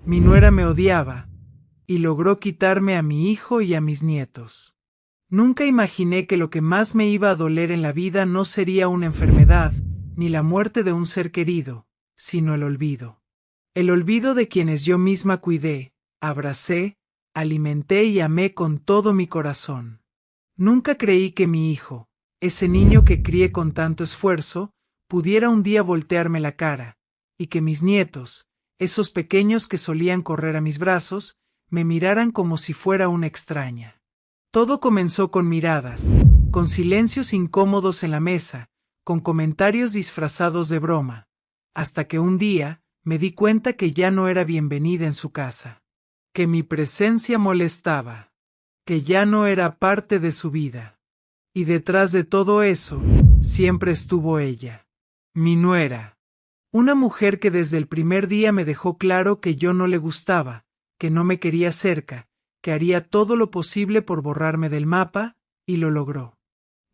Mi nuera me odiaba, y logró quitarme a mi hijo y a mis nietos. Nunca imaginé que lo que más me iba a doler en la vida no sería una enfermedad, ni la muerte de un ser querido, sino el olvido. El olvido de quienes yo misma cuidé, abracé, alimenté y amé con todo mi corazón. Nunca creí que mi hijo, ese niño que crié con tanto esfuerzo, pudiera un día voltearme la cara, y que mis nietos, esos pequeños que solían correr a mis brazos, me miraran como si fuera una extraña. Todo comenzó con miradas, con silencios incómodos en la mesa, con comentarios disfrazados de broma, hasta que un día me di cuenta que ya no era bienvenida en su casa, que mi presencia molestaba, que ya no era parte de su vida. Y detrás de todo eso, siempre estuvo ella, mi nuera. Una mujer que desde el primer día me dejó claro que yo no le gustaba, que no me quería cerca, que haría todo lo posible por borrarme del mapa, y lo logró.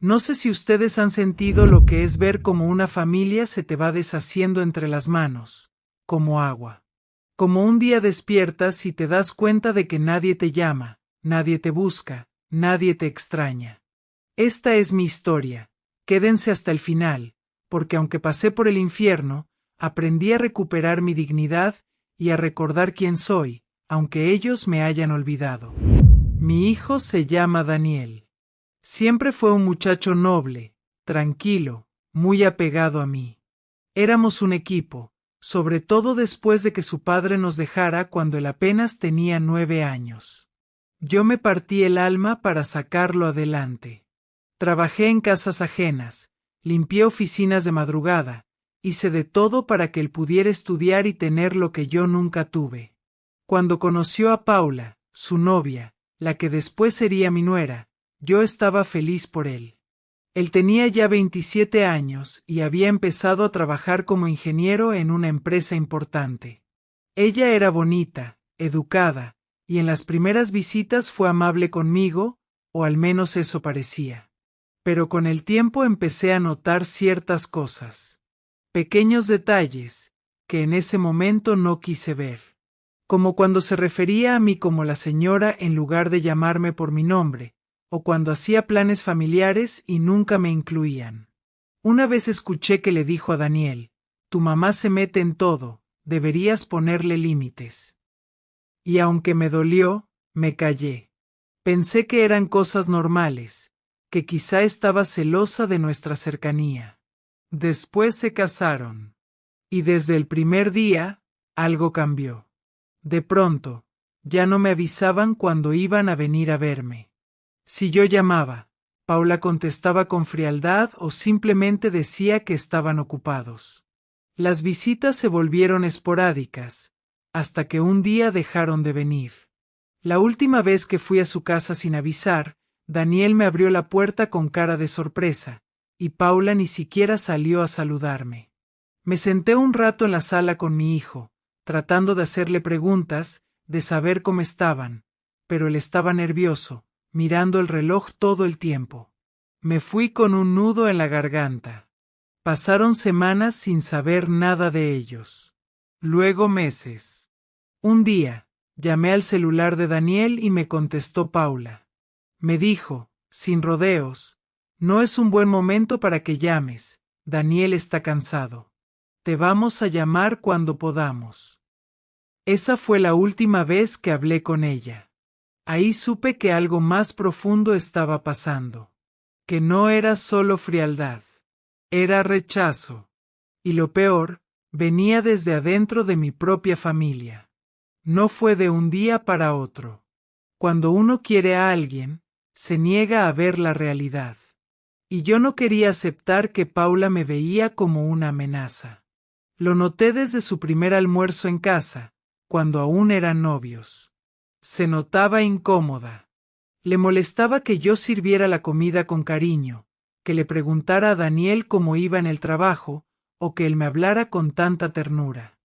No sé si ustedes han sentido lo que es ver cómo una familia se te va deshaciendo entre las manos, como agua. Como un día despiertas y te das cuenta de que nadie te llama, nadie te busca, nadie te extraña. Esta es mi historia. Quédense hasta el final, porque aunque pasé por el infierno, aprendí a recuperar mi dignidad y a recordar quién soy, aunque ellos me hayan olvidado. Mi hijo se llama Daniel. Siempre fue un muchacho noble, tranquilo, muy apegado a mí. Éramos un equipo, sobre todo después de que su padre nos dejara cuando él apenas tenía 9 años. Yo me partí el alma para sacarlo adelante. Trabajé en casas ajenas, limpié oficinas de madrugada, hice de todo para que él pudiera estudiar y tener lo que yo nunca tuve. Cuando conoció a Paula, su novia, la que después sería mi nuera, yo estaba feliz por él. Él tenía ya 27 años y había empezado a trabajar como ingeniero en una empresa importante. Ella era bonita, educada, y en las primeras visitas fue amable conmigo, o al menos eso parecía. Pero con el tiempo empecé a notar ciertas cosas. Pequeños detalles, que en ese momento no quise ver. Como cuando se refería a mí como la señora en lugar de llamarme por mi nombre, o cuando hacía planes familiares y nunca me incluían. Una vez escuché que le dijo a Daniel, tu mamá se mete en todo, deberías ponerle límites. Y aunque me dolió, me callé. Pensé que eran cosas normales, que quizá estaba celosa de nuestra cercanía. Después se casaron. Y desde el primer día, algo cambió. De pronto, ya no me avisaban cuando iban a venir a verme. Si yo llamaba, Paula contestaba con frialdad o simplemente decía que estaban ocupados. Las visitas se volvieron esporádicas, hasta que un día dejaron de venir. La última vez que fui a su casa sin avisar, Daniel me abrió la puerta con cara de sorpresa, y Paula ni siquiera salió a saludarme. Me senté un rato en la sala con mi hijo, tratando de hacerle preguntas, de saber cómo estaban, pero él estaba nervioso, mirando el reloj todo el tiempo. Me fui con un nudo en la garganta. Pasaron semanas sin saber nada de ellos. Luego meses. Un día, llamé al celular de Daniel y me contestó Paula. Me dijo, sin rodeos, no es un buen momento para que llames, Daniel está cansado. Te vamos a llamar cuando podamos. Esa fue la última vez que hablé con ella. Ahí supe que algo más profundo estaba pasando. Que no era solo frialdad. Era rechazo. Y lo peor, venía desde adentro de mi propia familia. No fue de un día para otro. Cuando uno quiere a alguien, se niega a ver la realidad. Y yo no quería aceptar que Paula me veía como una amenaza. Lo noté desde su primer almuerzo en casa, cuando aún eran novios. Se notaba incómoda. Le molestaba que yo sirviera la comida con cariño, que le preguntara a Daniel cómo iba en el trabajo, o que él me hablara con tanta ternura.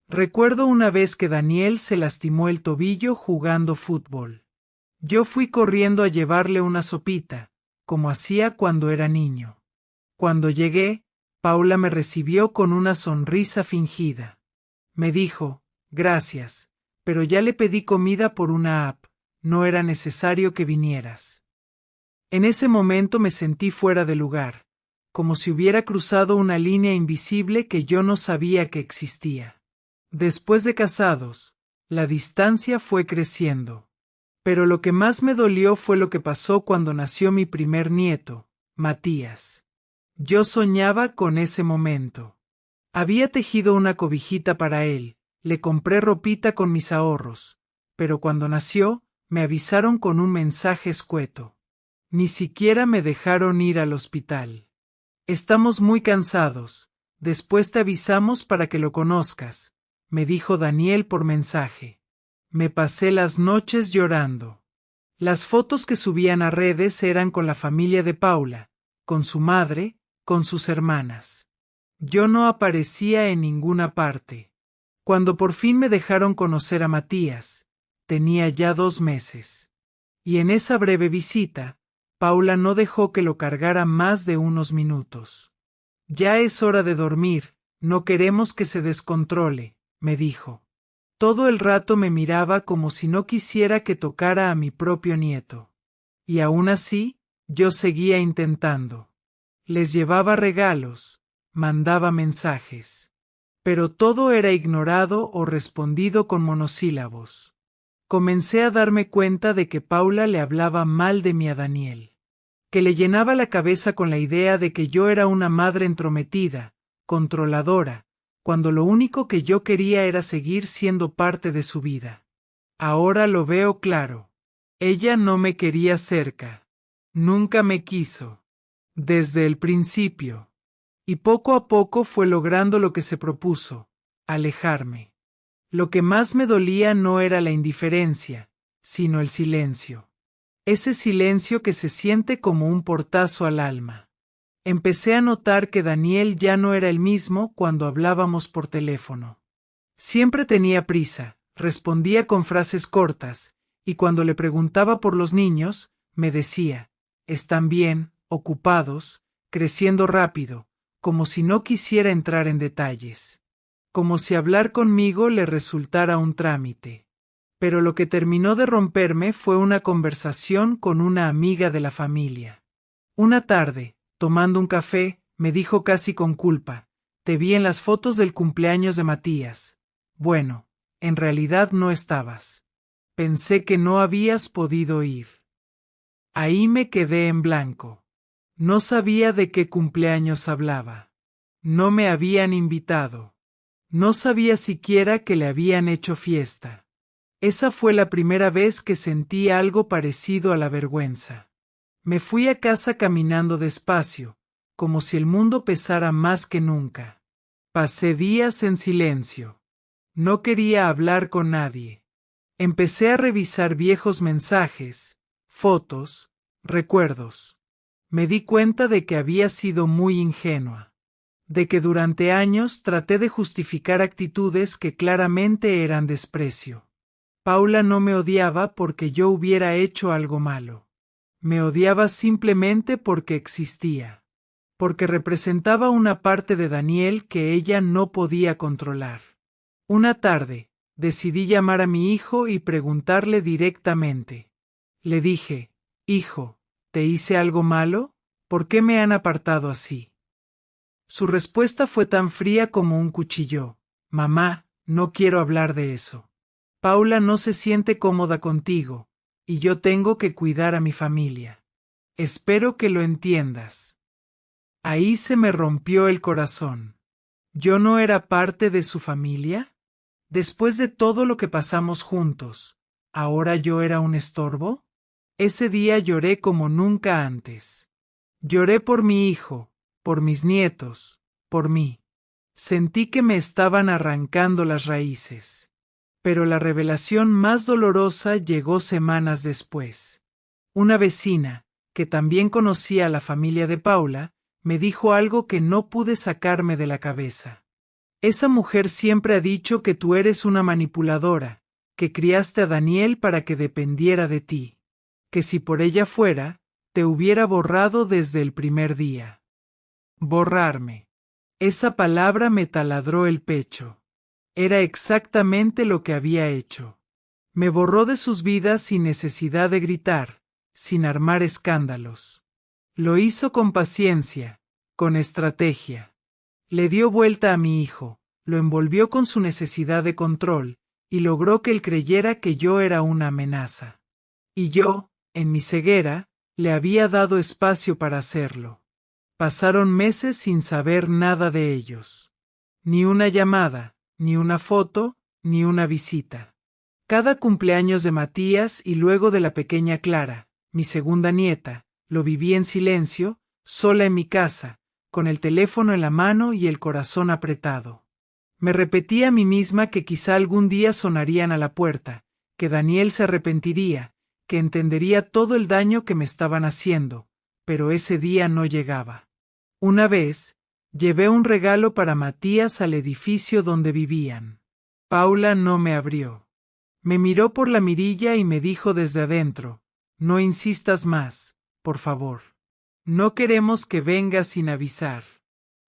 Recuerdo una vez que Daniel se lastimó el tobillo jugando fútbol. Yo fui corriendo a llevarle una sopita, como hacía cuando era niño. Cuando llegué, Paula me recibió con una sonrisa fingida. Me dijo, gracias, pero ya le pedí comida por una app, no era necesario que vinieras. En ese momento me sentí fuera de lugar, como si hubiera cruzado una línea invisible que yo no sabía que existía. Después de casados, la distancia fue creciendo. Pero lo que más me dolió fue lo que pasó cuando nació mi primer nieto, Matías. Yo soñaba con ese momento. Había tejido una cobijita para él, le compré ropita con mis ahorros, pero cuando nació, me avisaron con un mensaje escueto. Ni siquiera me dejaron ir al hospital. Estamos muy cansados, después te avisamos para que lo conozcas, me dijo Daniel por mensaje. Me pasé las noches llorando. Las fotos que subían a redes eran con la familia de Paula, con su madre, con sus hermanas. Yo no aparecía en ninguna parte. Cuando por fin me dejaron conocer a Matías, tenía ya 2 meses. Y en esa breve visita, Paula no dejó que lo cargara más de unos minutos. Ya es hora de dormir, no queremos que se descontrole, me dijo. Todo el rato me miraba como si no quisiera que tocara a mi propio nieto. Y aún así, yo seguía intentando. Les llevaba regalos, mandaba mensajes. Pero todo era ignorado o respondido con monosílabos. Comencé a darme cuenta de que Paula le hablaba mal de mí a Daniel, que le llenaba la cabeza con la idea de que yo era una madre entrometida, controladora, cuando lo único que yo quería era seguir siendo parte de su vida. Ahora lo veo claro. Ella no me quería cerca. Nunca me quiso. Desde el principio. Y poco a poco fue logrando lo que se propuso, alejarme. Lo que más me dolía no era la indiferencia, sino el silencio. Ese silencio que se siente como un portazo al alma. Empecé a notar que Daniel ya no era el mismo cuando hablábamos por teléfono. Siempre tenía prisa, respondía con frases cortas, y cuando le preguntaba por los niños, me decía, están bien, ocupados, creciendo rápido, como si no quisiera entrar en detalles. Como si hablar conmigo le resultara un trámite. Pero lo que terminó de romperme fue una conversación con una amiga de la familia. Una tarde, tomando un café, me dijo casi con culpa, te vi en las fotos del cumpleaños de Matías. Bueno, en realidad no estabas. Pensé que no habías podido ir. Ahí me quedé en blanco. No sabía de qué cumpleaños hablaba. No me habían invitado. No sabía siquiera que le habían hecho fiesta. Esa fue la primera vez que sentí algo parecido a la vergüenza. Me fui a casa caminando despacio, como si el mundo pesara más que nunca. Pasé días en silencio. No quería hablar con nadie. Empecé a revisar viejos mensajes, fotos, recuerdos. Me di cuenta de que había sido muy ingenua. De que durante años traté de justificar actitudes que claramente eran desprecio. Paula no me odiaba porque yo hubiera hecho algo malo. Me odiaba simplemente porque existía. Porque representaba una parte de Daniel que ella no podía controlar. Una tarde, decidí llamar a mi hijo y preguntarle directamente. Le dije, hijo, ¿te hice algo malo? ¿Por qué me han apartado así? Su respuesta fue tan fría como un cuchillo. Mamá, no quiero hablar de eso. Paula no se siente cómoda contigo, y yo tengo que cuidar a mi familia. Espero que lo entiendas. Ahí se me rompió el corazón. ¿Yo no era parte de su familia? Después de todo lo que pasamos juntos, ¿ahora yo era un estorbo? Ese día lloré como nunca antes. Lloré por mi hijo, por mis nietos, por mí. Sentí que me estaban arrancando las raíces. Pero la revelación más dolorosa llegó semanas después. Una vecina, que también conocía a la familia de Paula, me dijo algo que no pude sacarme de la cabeza. Esa mujer siempre ha dicho que tú eres una manipuladora, que criaste a Daniel para que dependiera de ti. Que si por ella fuera, te hubiera borrado desde el primer día. Borrarme. Esa palabra me taladró el pecho. Era exactamente lo que había hecho. Me borró de sus vidas sin necesidad de gritar, sin armar escándalos. Lo hizo con paciencia, con estrategia. Le dio vuelta a mi hijo, lo envolvió con su necesidad de control, y logró que él creyera que yo era una amenaza. Y yo, en mi ceguera, le había dado espacio para hacerlo. Pasaron meses sin saber nada de ellos. Ni una llamada, ni una foto, ni una visita. Cada cumpleaños de Matías y luego de la pequeña Clara, mi segunda nieta, lo viví en silencio, sola en mi casa, con el teléfono en la mano y el corazón apretado. Me repetí a mí misma que quizá algún día sonarían a la puerta, que Daniel se arrepentiría, que entendería todo el daño que me estaban haciendo, pero ese día no llegaba. Una vez, llevé un regalo para Matías al edificio donde vivían. Paula no me abrió. Me miró por la mirilla y me dijo desde adentro, no insistas más, por favor. No queremos que vengas sin avisar.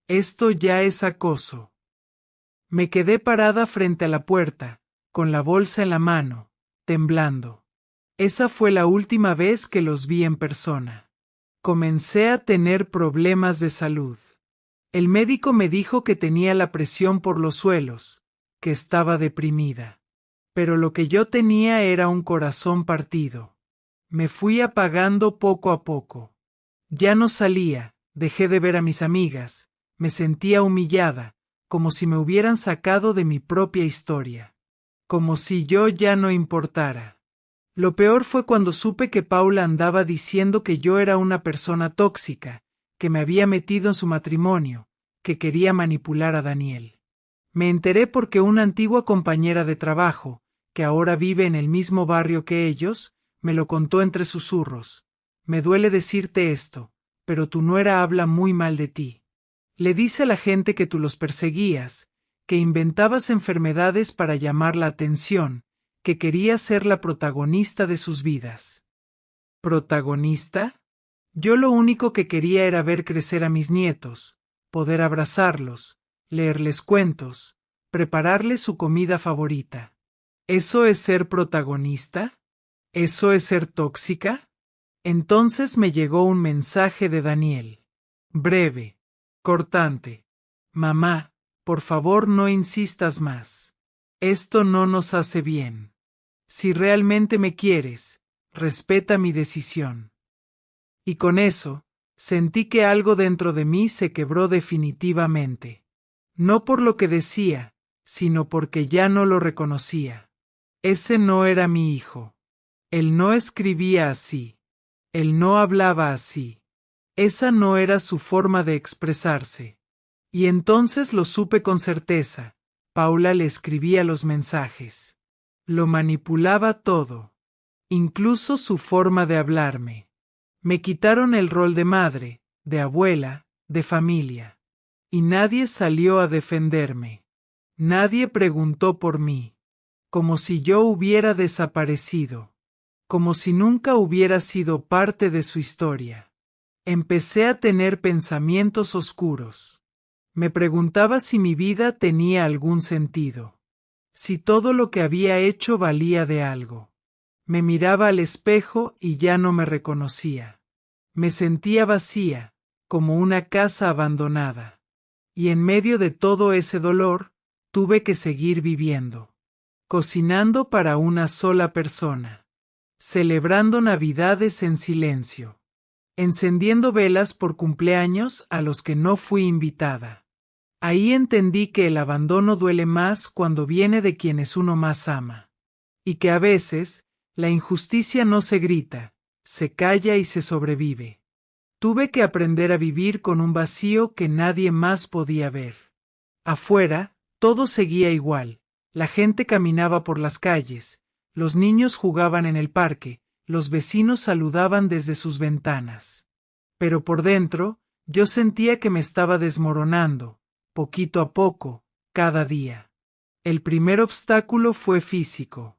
Esto ya es acoso. Me quedé parada frente a la puerta, con la bolsa en la mano, temblando. Esa fue la última vez que los vi en persona. Comencé a tener problemas de salud. El médico me dijo que tenía la presión por los suelos, que estaba deprimida. Pero lo que yo tenía era un corazón partido. Me fui apagando poco a poco. Ya no salía, dejé de ver a mis amigas, me sentía humillada, como si me hubieran sacado de mi propia historia. Como si yo ya no importara. Lo peor fue cuando supe que Paula andaba diciendo que yo era una persona tóxica, que me había metido en su matrimonio, que quería manipular a Daniel. Me enteré porque una antigua compañera de trabajo, que ahora vive en el mismo barrio que ellos, me lo contó entre susurros. Me duele decirte esto, pero tu nuera habla muy mal de ti. Le dice a la gente que tú los perseguías, que inventabas enfermedades para llamar la atención, que querías ser la protagonista de sus vidas. ¿Protagonista? Yo lo único que quería era ver crecer a mis nietos, poder abrazarlos, leerles cuentos, prepararles su comida favorita. ¿Eso es ser protagonista? ¿Eso es ser tóxica? Entonces me llegó un mensaje de Daniel. Breve, cortante. Mamá, por favor no insistas más. Esto no nos hace bien. Si realmente me quieres, respeta mi decisión. Y con eso, sentí que algo dentro de mí se quebró definitivamente. No por lo que decía, sino porque ya no lo reconocía. Ese no era mi hijo. Él no escribía así. Él no hablaba así. Esa no era su forma de expresarse. Y entonces lo supe con certeza. Paula le escribía los mensajes. Lo manipulaba todo. Incluso su forma de hablarme. Me quitaron el rol de madre, de abuela, de familia. Y nadie salió a defenderme. Nadie preguntó por mí. Como si yo hubiera desaparecido. Como si nunca hubiera sido parte de su historia. Empecé a tener pensamientos oscuros. Me preguntaba si mi vida tenía algún sentido. Si todo lo que había hecho valía de algo. Me miraba al espejo y ya no me reconocía. Me sentía vacía, como una casa abandonada. Y en medio de todo ese dolor, tuve que seguir viviendo. Cocinando para una sola persona. Celebrando Navidades en silencio. Encendiendo velas por cumpleaños a los que no fui invitada. Ahí entendí que el abandono duele más cuando viene de quienes uno más ama. Y que a veces, la injusticia no se grita, se calla y se sobrevive. Tuve que aprender a vivir con un vacío que nadie más podía ver. Afuera, todo seguía igual. La gente caminaba por las calles, los niños jugaban en el parque, los vecinos saludaban desde sus ventanas. Pero por dentro, yo sentía que me estaba desmoronando, poquito a poco, cada día. El primer obstáculo fue físico.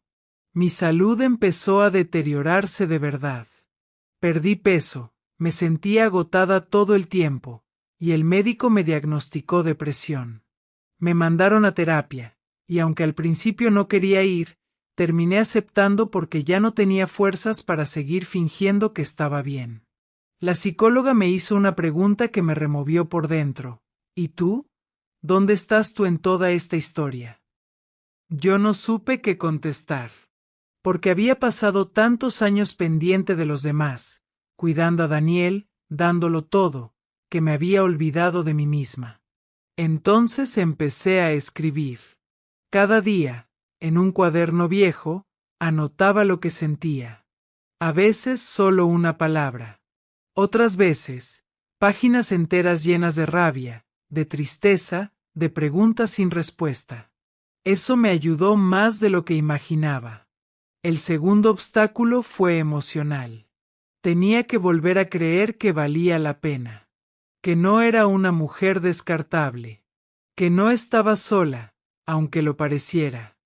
Mi salud empezó a deteriorarse de verdad. Perdí peso, me sentía agotada todo el tiempo, y el médico me diagnosticó depresión. Me mandaron a terapia, y aunque al principio no quería ir, terminé aceptando porque ya no tenía fuerzas para seguir fingiendo que estaba bien. La psicóloga me hizo una pregunta que me removió por dentro. ¿Y tú? ¿Dónde estás tú en toda esta historia? Yo no supe qué contestar, porque había pasado tantos años pendiente de los demás, cuidando a Daniel, dándolo todo, que me había olvidado de mí misma. Entonces empecé a escribir. Cada día, en un cuaderno viejo, anotaba lo que sentía. A veces solo una palabra. Otras veces, páginas enteras llenas de rabia, de tristeza, de preguntas sin respuesta. Eso me ayudó más de lo que imaginaba. El segundo obstáculo fue emocional. Tenía que volver a creer que valía la pena. Que no era una mujer descartable. Que no estaba sola, aunque lo pareciera.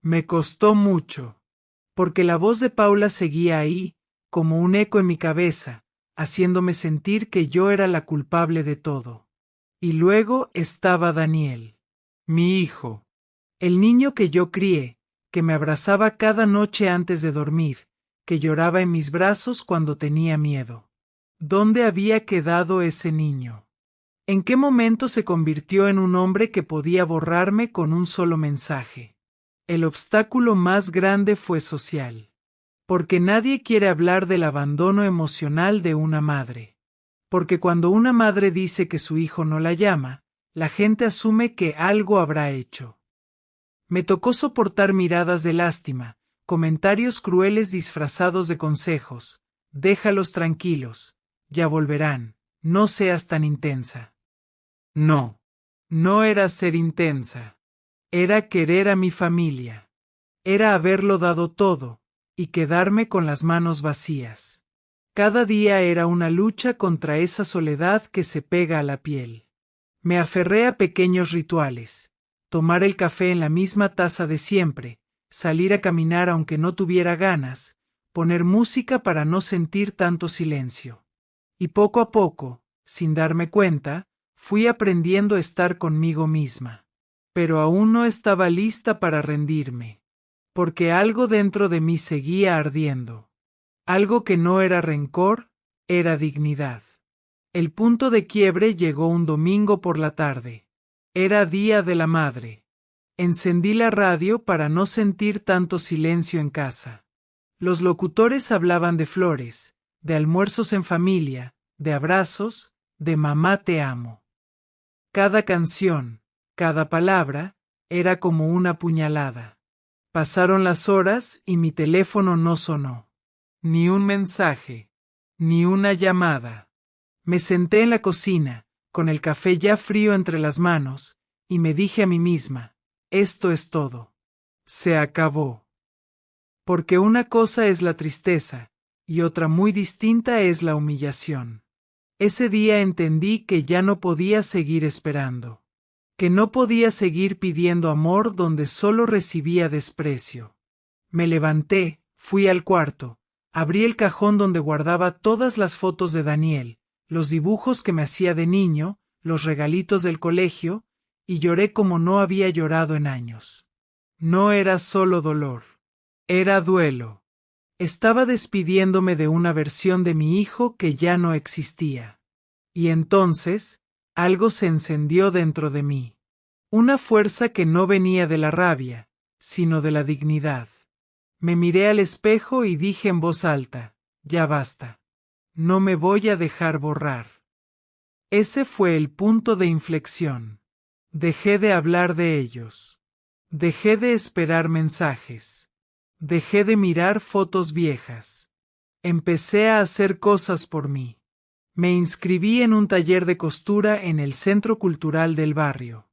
Me costó mucho, porque la voz de Paula seguía ahí, como un eco en mi cabeza, haciéndome sentir que yo era la culpable de todo. Y luego estaba Daniel, mi hijo, el niño que yo crié, que me abrazaba cada noche antes de dormir, que lloraba en mis brazos cuando tenía miedo. ¿Dónde había quedado ese niño? ¿En qué momento se convirtió en un hombre que podía borrarme con un solo mensaje? El obstáculo más grande fue social. Porque nadie quiere hablar del abandono emocional de una madre. Porque cuando una madre dice que su hijo no la llama, la gente asume que algo habrá hecho. Me tocó soportar miradas de lástima, comentarios crueles disfrazados de consejos. Déjalos tranquilos, ya volverán, no seas tan intensa. No, no era ser intensa. Era querer a mi familia. Era haberlo dado todo, y quedarme con las manos vacías. Cada día era una lucha contra esa soledad que se pega a la piel. Me aferré a pequeños rituales, tomar el café en la misma taza de siempre, salir a caminar aunque no tuviera ganas, poner música para no sentir tanto silencio. Y poco a poco, sin darme cuenta, fui aprendiendo a estar conmigo misma. Pero aún no estaba lista para rendirme. Porque algo dentro de mí seguía ardiendo. Algo que no era rencor, era dignidad. El punto de quiebre llegó un domingo por la tarde. Era Día de la Madre. Encendí la radio para no sentir tanto silencio en casa. Los locutores hablaban de flores, de almuerzos en familia, de abrazos, de mamá te amo. Cada canción, cada palabra, era como una puñalada. Pasaron las horas y mi teléfono no sonó. Ni un mensaje, ni una llamada. Me senté en la cocina, con el café ya frío entre las manos, y me dije a mí misma, esto es todo. Se acabó. Porque una cosa es la tristeza, y otra muy distinta es la humillación. Ese día entendí que ya no podía seguir esperando. Que no podía seguir pidiendo amor donde solo recibía desprecio. Me levanté, fui al cuarto, abrí el cajón donde guardaba todas las fotos de Daniel, los dibujos que me hacía de niño, los regalitos del colegio, y lloré como no había llorado en años. No era solo dolor, era duelo. Estaba despidiéndome de una versión de mi hijo que ya no existía. Y entonces, algo se encendió dentro de mí. Una fuerza que no venía de la rabia, sino de la dignidad. Me miré al espejo y dije en voz alta, ya basta. No me voy a dejar borrar. Ese fue el punto de inflexión. Dejé de hablar de ellos. Dejé de esperar mensajes. Dejé de mirar fotos viejas. Empecé a hacer cosas por mí. Me inscribí en un taller de costura en el Centro Cultural del barrio.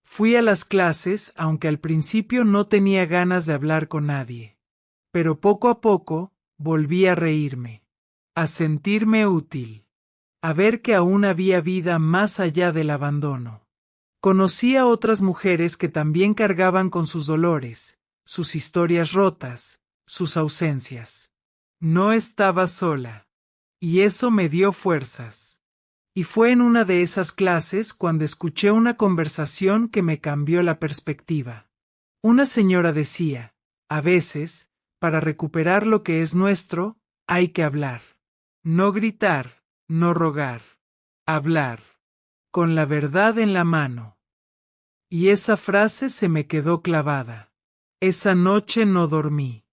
Fui a las clases, aunque al principio no tenía ganas de hablar con nadie. Pero poco a poco, volví a reírme. A sentirme útil. A ver que aún había vida más allá del abandono. Conocí a otras mujeres que también cargaban con sus dolores, sus historias rotas, sus ausencias. No estaba sola. Y eso me dio fuerzas. Y fue en una de esas clases cuando escuché una conversación que me cambió la perspectiva. Una señora decía, a veces, para recuperar lo que es nuestro, hay que hablar. No gritar, no rogar. Hablar. Con la verdad en la mano. Y esa frase se me quedó clavada. Esa noche no dormí.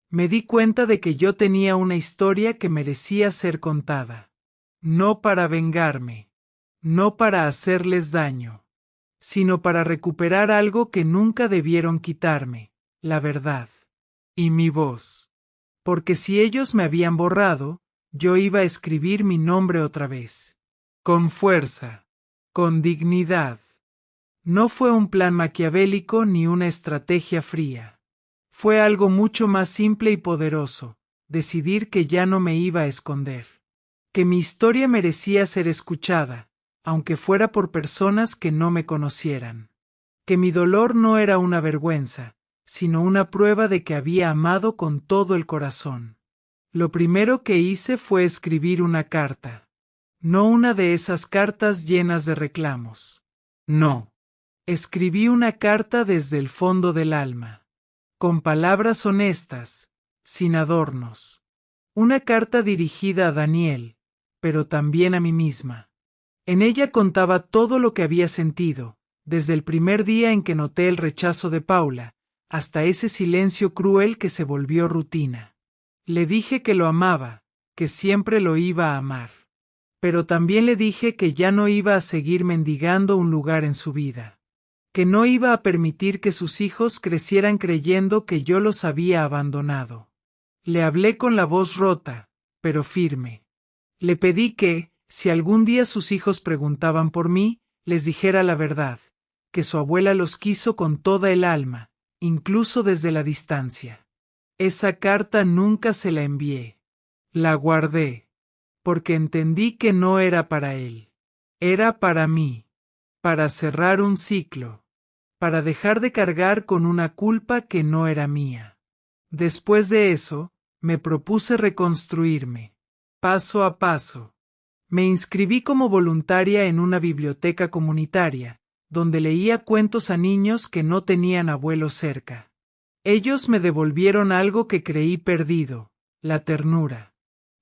Me di cuenta de que yo tenía una historia que merecía ser contada. No para vengarme. No para hacerles daño. Sino para recuperar algo que nunca debieron quitarme, la verdad. Y mi voz. Porque si ellos me habían borrado, yo iba a escribir mi nombre otra vez. Con fuerza. Con dignidad. No fue un plan maquiavélico ni una estrategia fría. Fue algo mucho más simple y poderoso, decidir que ya no me iba a esconder. Que mi historia merecía ser escuchada, aunque fuera por personas que no me conocieran. Que mi dolor no era una vergüenza, sino una prueba de que había amado con todo el corazón. Lo primero que hice fue escribir una carta. No una de esas cartas llenas de reclamos. No. Escribí una carta desde el fondo del alma. Con palabras honestas, sin adornos. Una carta dirigida a Daniel, pero también a mí misma. En ella contaba todo lo que había sentido, desde el primer día en que noté el rechazo de Paula, hasta ese silencio cruel que se volvió rutina. Le dije que lo amaba, que siempre lo iba a amar. Pero también le dije que ya no iba a seguir mendigando un lugar en su vida. Que no iba a permitir que sus hijos crecieran creyendo que yo los había abandonado. Le hablé con la voz rota, pero firme. Le pedí que, si algún día sus hijos preguntaban por mí, les dijera la verdad, que su abuela los quiso con toda el alma, incluso desde la distancia. Esa carta nunca se la envié. La guardé, porque entendí que no era para él. Era para mí, para cerrar un ciclo, para dejar de cargar con una culpa que no era mía. Después de eso, me propuse reconstruirme, paso a paso. Me inscribí como voluntaria en una biblioteca comunitaria, donde leía cuentos a niños que no tenían abuelos cerca. Ellos me devolvieron algo que creí perdido, la ternura.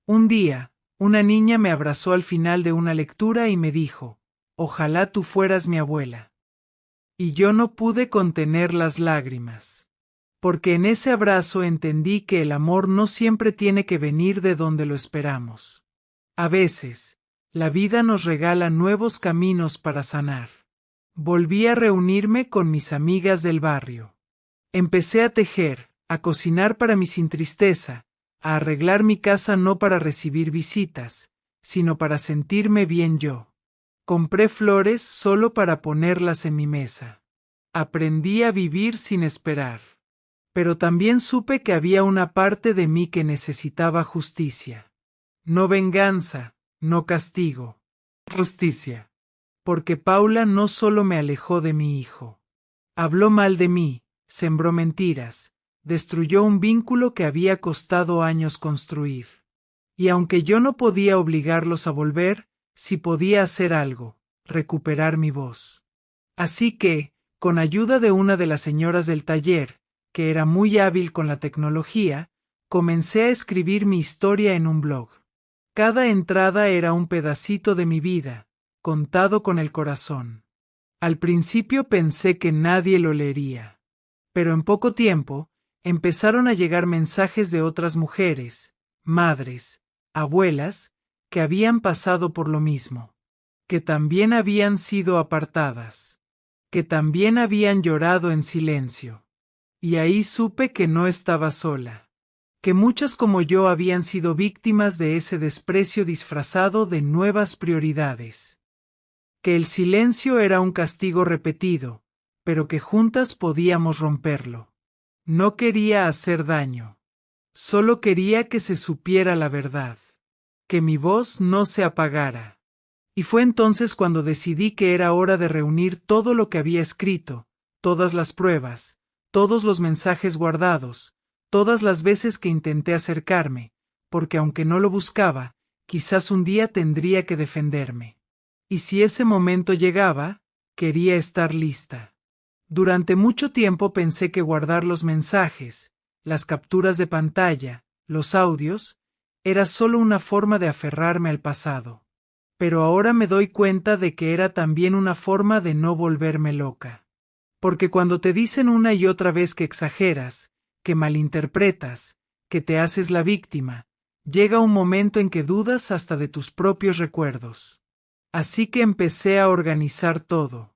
Un día, una niña me abrazó al final de una lectura y me dijo, «Ojalá tú fueras mi abuela». Y yo no pude contener las lágrimas. Porque en ese abrazo entendí que el amor no siempre tiene que venir de donde lo esperamos. A veces, la vida nos regala nuevos caminos para sanar. Volví a reunirme con mis amigas del barrio. Empecé a tejer, a cocinar para mi sin tristeza, a arreglar mi casa no para recibir visitas, sino para sentirme bien yo. Compré flores solo para ponerlas en mi mesa. Aprendí a vivir sin esperar. Pero también supe que había una parte de mí que necesitaba justicia. No venganza, no castigo. Justicia. Porque Paula no solo me alejó de mi hijo. Habló mal de mí, sembró mentiras, destruyó un vínculo que había costado años construir. Y aunque yo no podía obligarlos a volver, sí podía hacer algo, recuperar mi voz. Así que, con ayuda de una de las señoras del taller, que era muy hábil con la tecnología, comencé a escribir mi historia en un blog. Cada entrada era un pedacito de mi vida, contado con el corazón. Al principio pensé que nadie lo leería. Pero en poco tiempo, empezaron a llegar mensajes de otras mujeres, madres, abuelas, que habían pasado por lo mismo. Que también habían sido apartadas. Que también habían llorado en silencio. Y ahí supe que no estaba sola. Que muchas como yo habían sido víctimas de ese desprecio disfrazado de nuevas prioridades. Que el silencio era un castigo repetido, pero que juntas podíamos romperlo. No quería hacer daño. Solo quería que se supiera la verdad. Que mi voz no se apagara. Y fue entonces cuando decidí que era hora de reunir todo lo que había escrito, todas las pruebas, todos los mensajes guardados, todas las veces que intenté acercarme, porque aunque no lo buscaba, quizás un día tendría que defenderme. Y si ese momento llegaba, quería estar lista. Durante mucho tiempo pensé que guardar los mensajes, las capturas de pantalla, los audios, era solo una forma de aferrarme al pasado. Pero ahora me doy cuenta de que era también una forma de no volverme loca. Porque cuando te dicen una y otra vez que exageras, que malinterpretas, que te haces la víctima, llega un momento en que dudas hasta de tus propios recuerdos. Así que empecé a organizar todo.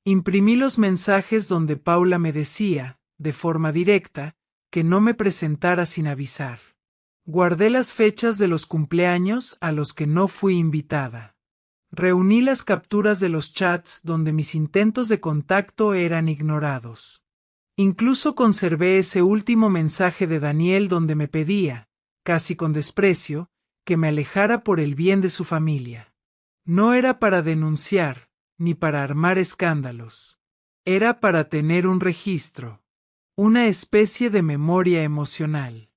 Imprimí los mensajes donde Paula me decía, de forma directa, que no me presentara sin avisar. Guardé las fechas de los cumpleaños a los que no fui invitada. Reuní las capturas de los chats donde mis intentos de contacto eran ignorados. Incluso conservé ese último mensaje de Daniel donde me pedía, casi con desprecio, que me alejara por el bien de su familia. No era para denunciar, ni para armar escándalos. Era para tener un registro, una especie de memoria emocional.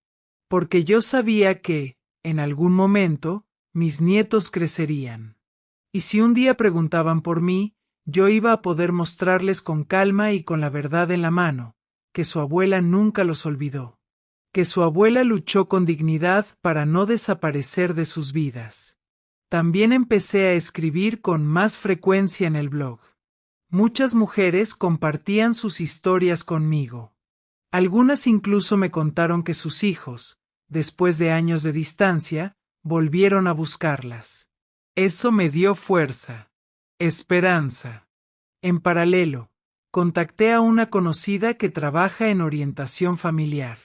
Porque yo sabía que, en algún momento, mis nietos crecerían. Y si un día preguntaban por mí, yo iba a poder mostrarles con calma y con la verdad en la mano, que su abuela nunca los olvidó. Que su abuela luchó con dignidad para no desaparecer de sus vidas. También empecé a escribir con más frecuencia en el blog. Muchas mujeres compartían sus historias conmigo. Algunas incluso me contaron que sus hijos, después de años de distancia, volvieron a buscarlas. Eso me dio fuerza, esperanza. En paralelo, contacté a una conocida que trabaja en orientación familiar.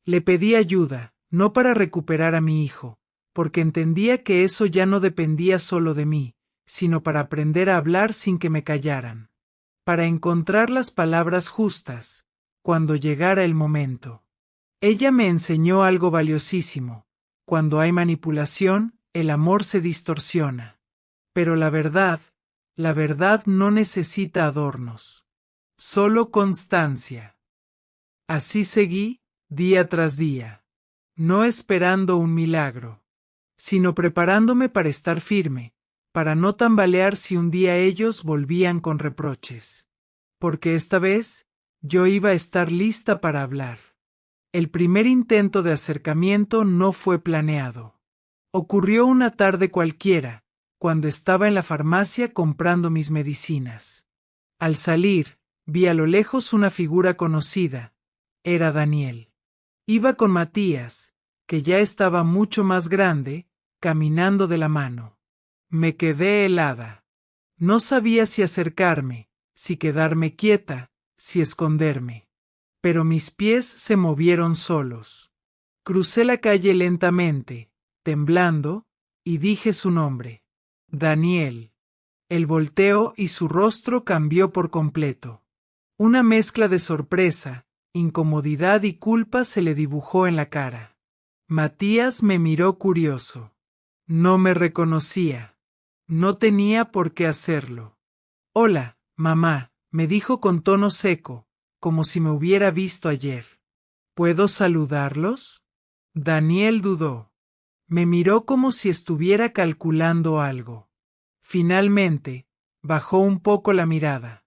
Le pedí ayuda, no para recuperar a mi hijo, porque entendía que eso ya no dependía solo de mí, sino para aprender a hablar sin que me callaran. Para encontrar las palabras justas, cuando llegara el momento. Ella me enseñó algo valiosísimo. Cuando hay manipulación, el amor se distorsiona. Pero la verdad no necesita adornos. Solo constancia. Así seguí, día tras día. No esperando un milagro, sino preparándome para estar firme, para no tambalear si un día ellos volvían con reproches. Porque esta vez, yo iba a estar lista para hablar. El primer intento de acercamiento no fue planeado. Ocurrió una tarde cualquiera, cuando estaba en la farmacia comprando mis medicinas. Al salir, vi a lo lejos una figura conocida. Era Daniel. Iba con Matías, que ya estaba mucho más grande, caminando de la mano. Me quedé helada. No sabía si acercarme, si quedarme quieta, si esconderme. Pero mis pies se movieron solos. Crucé la calle lentamente, temblando, y dije su nombre. Daniel. Él volteó y su rostro cambió por completo. Una mezcla de sorpresa, incomodidad y culpa se le dibujó en la cara. Matías me miró curioso. No me reconocía. No tenía por qué hacerlo. Hola, mamá, me dijo con tono seco, como si me hubiera visto ayer. ¿Puedo saludarlos? Daniel dudó. Me miró como si estuviera calculando algo. Finalmente, bajó un poco la mirada.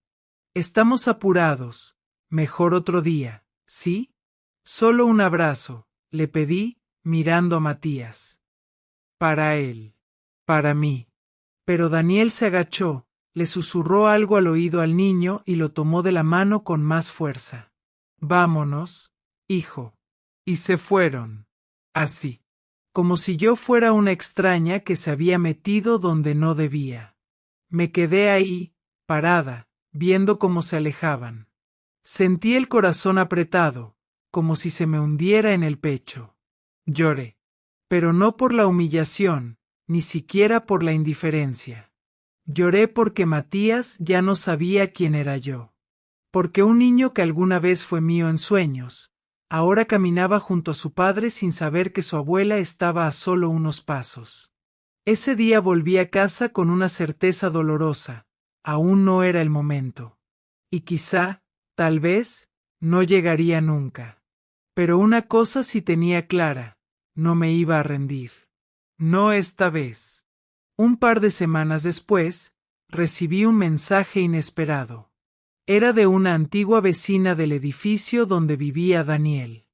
Estamos apurados. Mejor otro día, ¿sí? Solo un abrazo, le pedí, mirando a Matías. Para él. Para mí. Pero Daniel se agachó, le susurró algo al oído al niño y lo tomó de la mano con más fuerza. Vámonos, hijo. Y se fueron. Así. Como si yo fuera una extraña que se había metido donde no debía. Me quedé ahí, parada, viendo cómo se alejaban. Sentí el corazón apretado, como si se me hundiera en el pecho. Lloré. Pero no por la humillación, ni siquiera por la indiferencia. Lloré porque Matías ya no sabía quién era yo. Porque un niño que alguna vez fue mío en sueños, ahora caminaba junto a su padre sin saber que su abuela estaba a solo unos pasos. Ese día volví a casa con una certeza dolorosa. Aún no era el momento. Y quizá, tal vez, no llegaría nunca. Pero una cosa sí tenía clara, no me iba a rendir. No esta vez. Un par de semanas después, recibí un mensaje inesperado. Era de una antigua vecina del edificio donde vivía Daniel.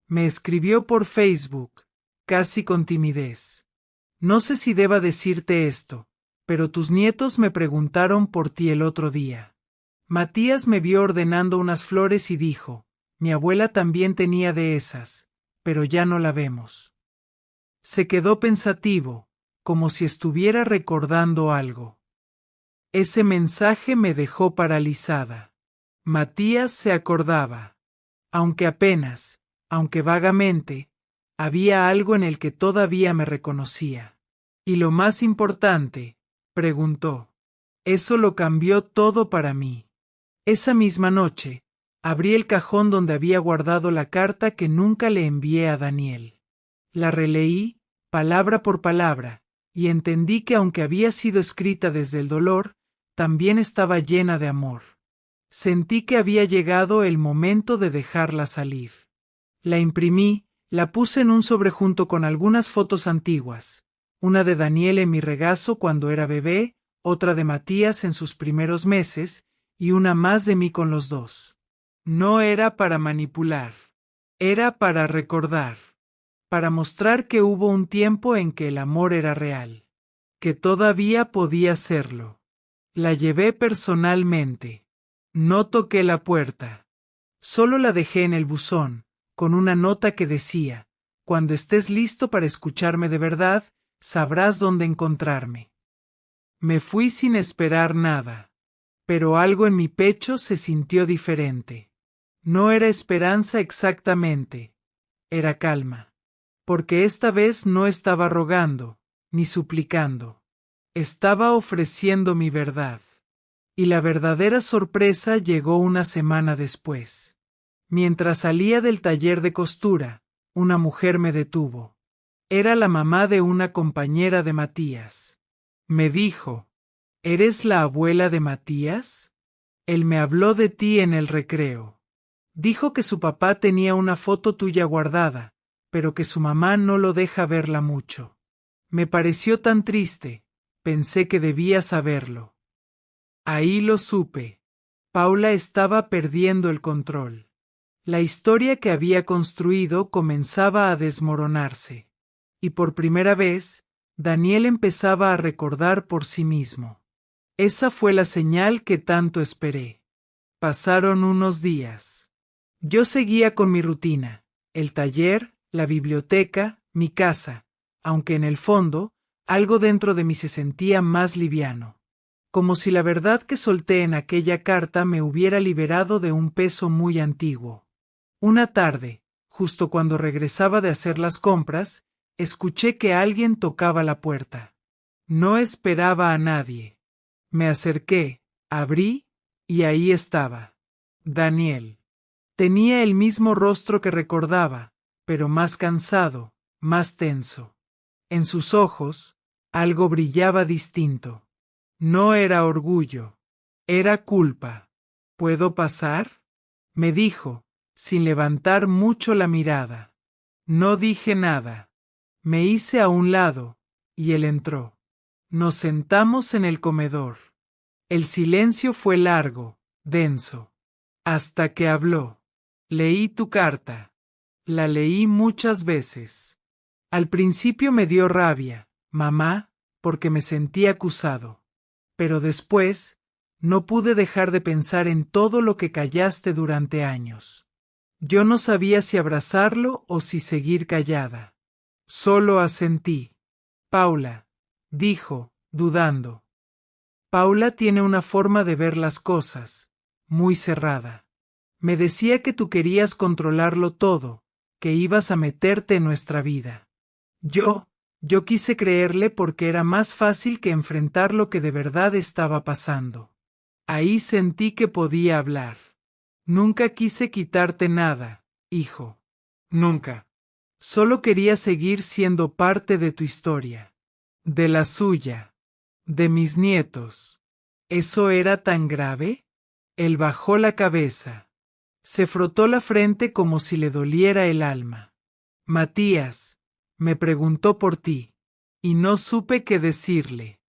Me escribió por Facebook, casi con timidez. No sé si deba decirte esto, pero tus nietos me preguntaron por ti el otro día. Matías me vio ordenando unas flores y dijo, mi abuela también tenía de esas, pero ya no la vemos. Se quedó pensativo, como si estuviera recordando algo. Ese mensaje me dejó paralizada. Matías se acordaba. Aunque apenas, aunque vagamente, había algo en el que todavía me reconocía. Y lo más importante, preguntó. Eso lo cambió todo para mí. Esa misma noche, abrí el cajón donde había guardado la carta que nunca le envié a Daniel. La releí, palabra por palabra, y entendí que aunque había sido escrita desde el dolor, también estaba llena de amor. Sentí que había llegado el momento de dejarla salir. La imprimí, la puse en un sobre junto con algunas fotos antiguas, una de Daniel en mi regazo cuando era bebé, otra de Matías en sus primeros meses, y una más de mí con los dos. No era para manipular, era para recordar, para mostrar que hubo un tiempo en que el amor era real, que todavía podía serlo. La llevé personalmente. No toqué la puerta. Solo la dejé en el buzón, con una nota que decía, cuando estés listo para escucharme de verdad, sabrás dónde encontrarme. Me fui sin esperar nada, pero algo en mi pecho se sintió diferente. No era esperanza exactamente, era calma, porque esta vez no estaba rogando, ni suplicando. Estaba ofreciendo mi verdad. Y la verdadera sorpresa llegó una semana después. Mientras salía del taller de costura, una mujer me detuvo. Era la mamá de una compañera de Matías. Me dijo, ¿eres la abuela de Matías? Él me habló de ti en el recreo. Dijo que su papá tenía una foto tuya guardada, pero que su mamá no lo deja verla mucho. Me pareció tan triste, pensé que debía saberlo. Ahí lo supe. Paula estaba perdiendo el control. La historia que había construido comenzaba a desmoronarse. Y por primera vez, Daniel empezaba a recordar por sí mismo. Esa fue la señal que tanto esperé. Pasaron unos días. Yo seguía con mi rutina, el taller, la biblioteca, mi casa, aunque en el fondo, algo dentro de mí se sentía más liviano. Como si la verdad que solté en aquella carta me hubiera liberado de un peso muy antiguo. Una tarde, justo cuando regresaba de hacer las compras, escuché que alguien tocaba la puerta. No esperaba a nadie. Me acerqué, abrí, y ahí estaba. Daniel. Tenía el mismo rostro que recordaba, pero más cansado, más tenso. En sus ojos, algo brillaba distinto. No era orgullo, era culpa. ¿Puedo pasar? Me dijo, sin levantar mucho la mirada. No dije nada. Me hice a un lado, y él entró. Nos sentamos en el comedor. El silencio fue largo, denso. Hasta que habló. Leí tu carta. La leí muchas veces. Al principio me dio rabia, mamá, porque me sentí acusado. Pero después, no pude dejar de pensar en todo lo que callaste durante años. Yo no sabía si abrazarlo o si seguir callada. Solo asentí. Paula, dijo, dudando. Paula tiene una forma de ver las cosas, muy cerrada. Me decía que tú querías controlarlo todo, que ibas a meterte en nuestra vida. Yo quise creerle porque era más fácil que enfrentar lo que de verdad estaba pasando. Ahí sentí que podía hablar. Nunca quise quitarte nada, hijo. Nunca. Solo quería seguir siendo parte de tu historia. De la suya. De mis nietos. ¿Eso era tan grave? Él bajó la cabeza. Se frotó la frente como si le doliera el alma. Matías, me preguntó por ti, y no supe qué decirle.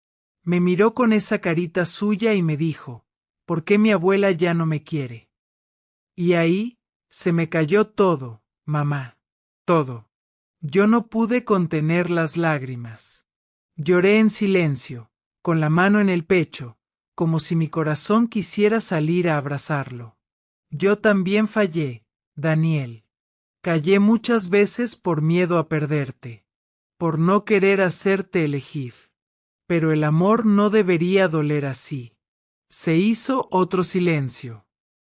Me miró con esa carita suya y me dijo, ¿por qué mi abuela ya no me quiere? Y ahí, se me cayó todo, mamá. Todo. Yo no pude contener las lágrimas. Lloré en silencio, con la mano en el pecho, como si mi corazón quisiera salir a abrazarlo. Yo también fallé, Daniel. Callé muchas veces por miedo a perderte, por no querer hacerte elegir. Pero el amor no debería doler así. Se hizo otro silencio,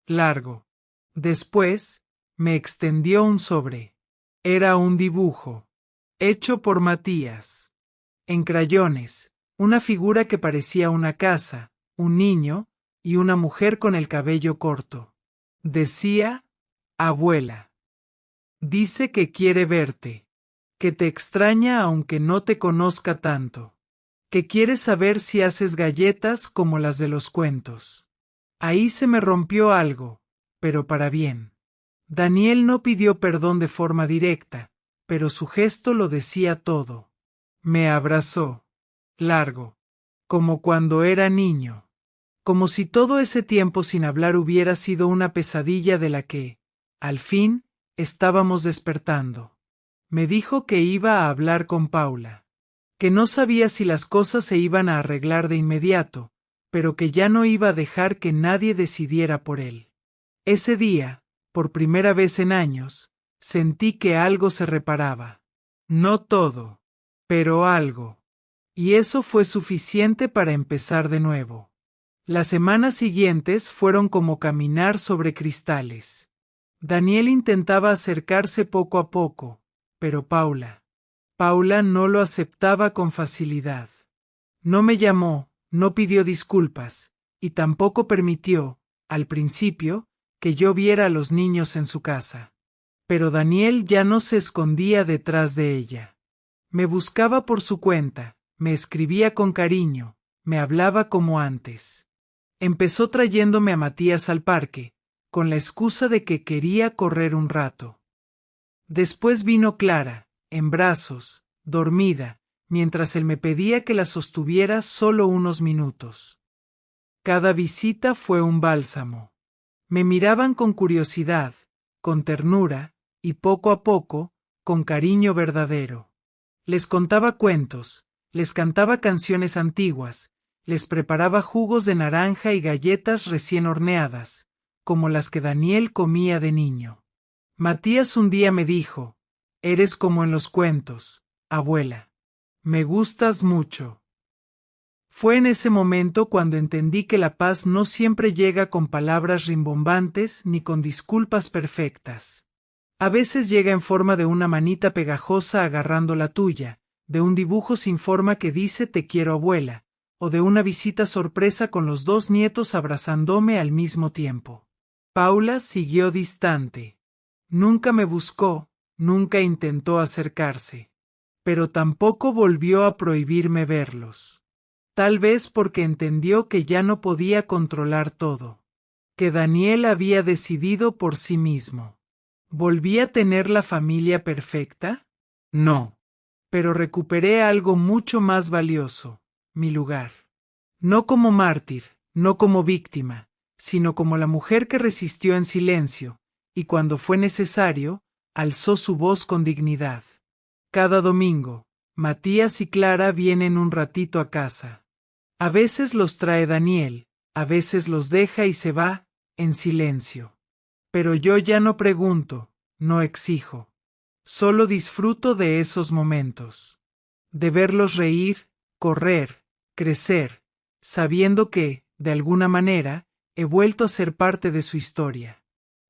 largo. Después, me extendió un sobre. Era un dibujo, hecho por Matías. En crayones, una figura que parecía una casa, un niño y una mujer con el cabello corto. Decía, abuela. Dice que quiere verte, que te extraña aunque no te conozca tanto, que quiere saber si haces galletas como las de los cuentos. Ahí se me rompió algo, pero para bien. Daniel no pidió perdón de forma directa, pero su gesto lo decía todo. Me abrazó, largo, como cuando era niño, como si todo ese tiempo sin hablar hubiera sido una pesadilla de la que, al fin, estábamos despertando. Me dijo que iba a hablar con Paula, que no sabía si las cosas se iban a arreglar de inmediato, pero que ya no iba a dejar que nadie decidiera por él. Ese día, por primera vez en años, sentí que algo se reparaba. No todo, pero algo. Y eso fue suficiente para empezar de nuevo. Las semanas siguientes fueron como caminar sobre cristales. Daniel intentaba acercarse poco a poco, pero Paula no lo aceptaba con facilidad. No me llamó, no pidió disculpas, y tampoco permitió, al principio, que yo viera a los niños en su casa. Pero Daniel ya no se escondía detrás de ella. Me buscaba por su cuenta, me escribía con cariño, me hablaba como antes. Empezó trayéndome a Matías al parque, con la excusa de que quería correr un rato. Después vino Clara, en brazos, dormida, mientras él me pedía que la sostuviera solo unos minutos. Cada visita fue un bálsamo. Me miraban con curiosidad, con ternura, y poco a poco, con cariño verdadero. Les contaba cuentos, les cantaba canciones antiguas, les preparaba jugos de naranja y galletas recién horneadas, como las que Daniel comía de niño. Matías un día me dijo, eres como en los cuentos, abuela. Me gustas mucho. Fue en ese momento cuando entendí que la paz no siempre llega con palabras rimbombantes ni con disculpas perfectas. A veces llega en forma de una manita pegajosa agarrando la tuya, de un dibujo sin forma que dice te quiero abuela, o de una visita sorpresa con los dos nietos abrazándome al mismo tiempo. Paula siguió distante. Nunca me buscó, nunca intentó acercarse. Pero tampoco volvió a prohibirme verlos. Tal vez porque entendió que ya no podía controlar todo. Que Daniel había decidido por sí mismo. ¿Volví a tener la familia perfecta? No. Pero recuperé algo mucho más valioso, mi lugar. No como mártir, no como víctima, sino como la mujer que resistió en silencio, y cuando fue necesario, alzó su voz con dignidad. Cada domingo, Matías y Clara vienen un ratito a casa. A veces los trae Daniel, a veces los deja y se va, en silencio. Pero yo ya no pregunto, no exijo. Solo disfruto de esos momentos. De verlos reír, correr, crecer, sabiendo que, de alguna manera, he vuelto a ser parte de su historia.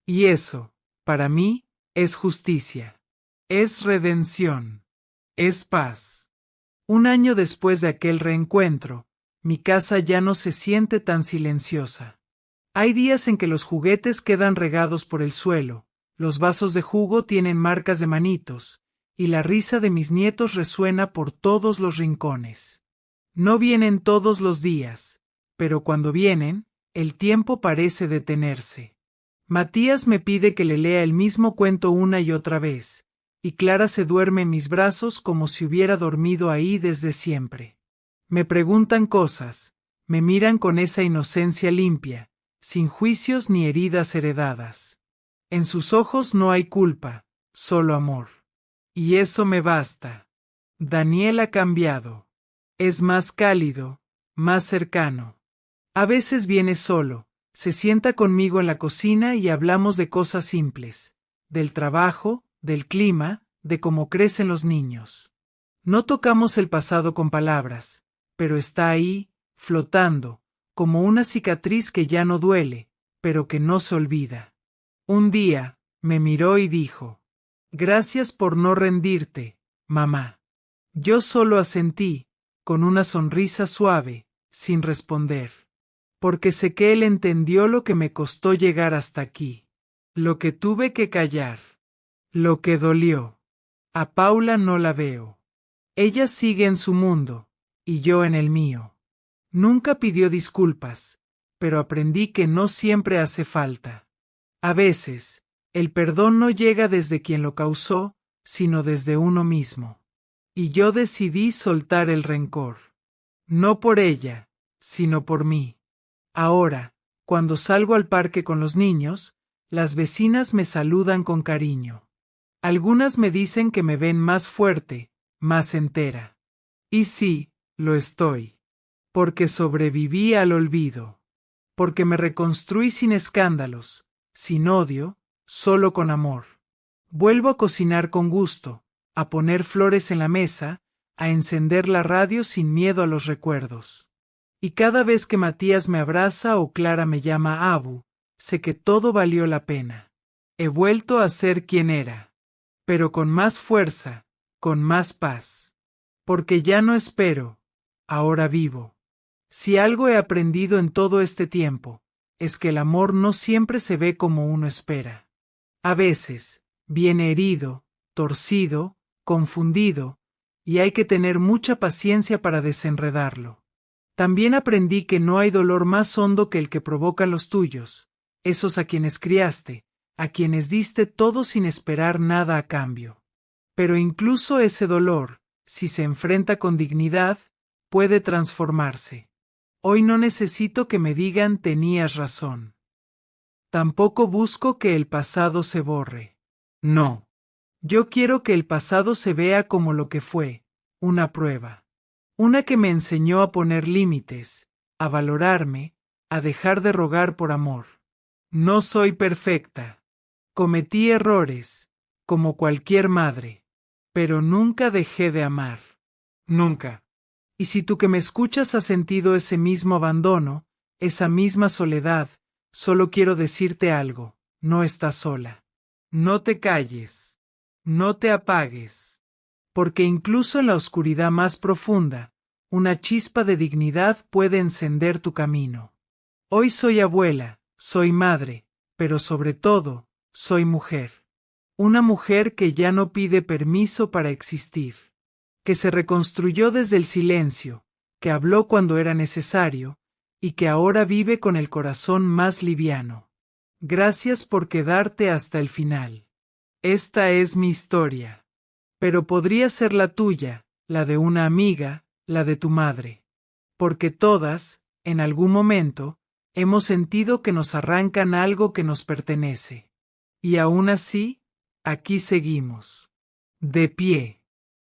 Y eso, para mí, es justicia. Es redención. Es paz. Un año después de aquel reencuentro, mi casa ya no se siente tan silenciosa. Hay días en que los juguetes quedan regados por el suelo, los vasos de jugo tienen marcas de manitos, y la risa de mis nietos resuena por todos los rincones. No vienen todos los días, pero cuando vienen, el tiempo parece detenerse. Matías me pide que le lea el mismo cuento una y otra vez, y Clara se duerme en mis brazos como si hubiera dormido ahí desde siempre. Me preguntan cosas, me miran con esa inocencia limpia, sin juicios ni heridas heredadas. En sus ojos no hay culpa, solo amor. Y eso me basta. Daniel ha cambiado. Es más cálido, más cercano. A veces viene solo, se sienta conmigo en la cocina y hablamos de cosas simples, del trabajo, del clima, de cómo crecen los niños. No tocamos el pasado con palabras, pero está ahí, flotando, como una cicatriz que ya no duele, pero que no se olvida. Un día, me miró y dijo: «Gracias por no rendirte, mamá». Yo solo asentí, con una sonrisa suave, sin responder. Porque sé que él entendió lo que me costó llegar hasta aquí. Lo que tuve que callar. Lo que dolió. A Paula no la veo. Ella sigue en su mundo, y yo en el mío. Nunca pidió disculpas, pero aprendí que no siempre hace falta. A veces, el perdón no llega desde quien lo causó, sino desde uno mismo. Y yo decidí soltar el rencor. No por ella, sino por mí. Ahora, cuando salgo al parque con los niños, las vecinas me saludan con cariño. Algunas me dicen que me ven más fuerte, más entera. Y sí, lo estoy. Porque sobreviví al olvido. Porque me reconstruí sin escándalos, sin odio, solo con amor. Vuelvo a cocinar con gusto, a poner flores en la mesa, a encender la radio sin miedo a los recuerdos. Y cada vez que Matías me abraza o Clara me llama Abu, sé que todo valió la pena. He vuelto a ser quien era, pero con más fuerza, con más paz. Porque ya no espero, ahora vivo. Si algo he aprendido en todo este tiempo, es que el amor no siempre se ve como uno espera. A veces, viene herido, torcido, confundido, y hay que tener mucha paciencia para desenredarlo. También aprendí que no hay dolor más hondo que el que provocan los tuyos, esos a quienes criaste, a quienes diste todo sin esperar nada a cambio. Pero incluso ese dolor, si se enfrenta con dignidad, puede transformarse. Hoy no necesito que me digan tenías razón. Tampoco busco que el pasado se borre. No. Yo quiero que el pasado se vea como lo que fue, una prueba. Una que me enseñó a poner límites, a valorarme, a dejar de rogar por amor. No soy perfecta. Cometí errores, como cualquier madre, pero nunca dejé de amar. Nunca. Y si tú que me escuchas has sentido ese mismo abandono, esa misma soledad, solo quiero decirte algo: no estás sola. No te calles. No te apagues. Porque incluso en la oscuridad más profunda, una chispa de dignidad puede encender tu camino. Hoy soy abuela, soy madre, pero sobre todo, soy mujer. Una mujer que ya no pide permiso para existir. Que se reconstruyó desde el silencio, que habló cuando era necesario, y que ahora vive con el corazón más liviano. Gracias por quedarte hasta el final. Esta es mi historia. Pero podría ser la tuya, la de una amiga, la de tu madre. Porque todas, en algún momento, hemos sentido que nos arrancan algo que nos pertenece. Y aún así, aquí seguimos. De pie.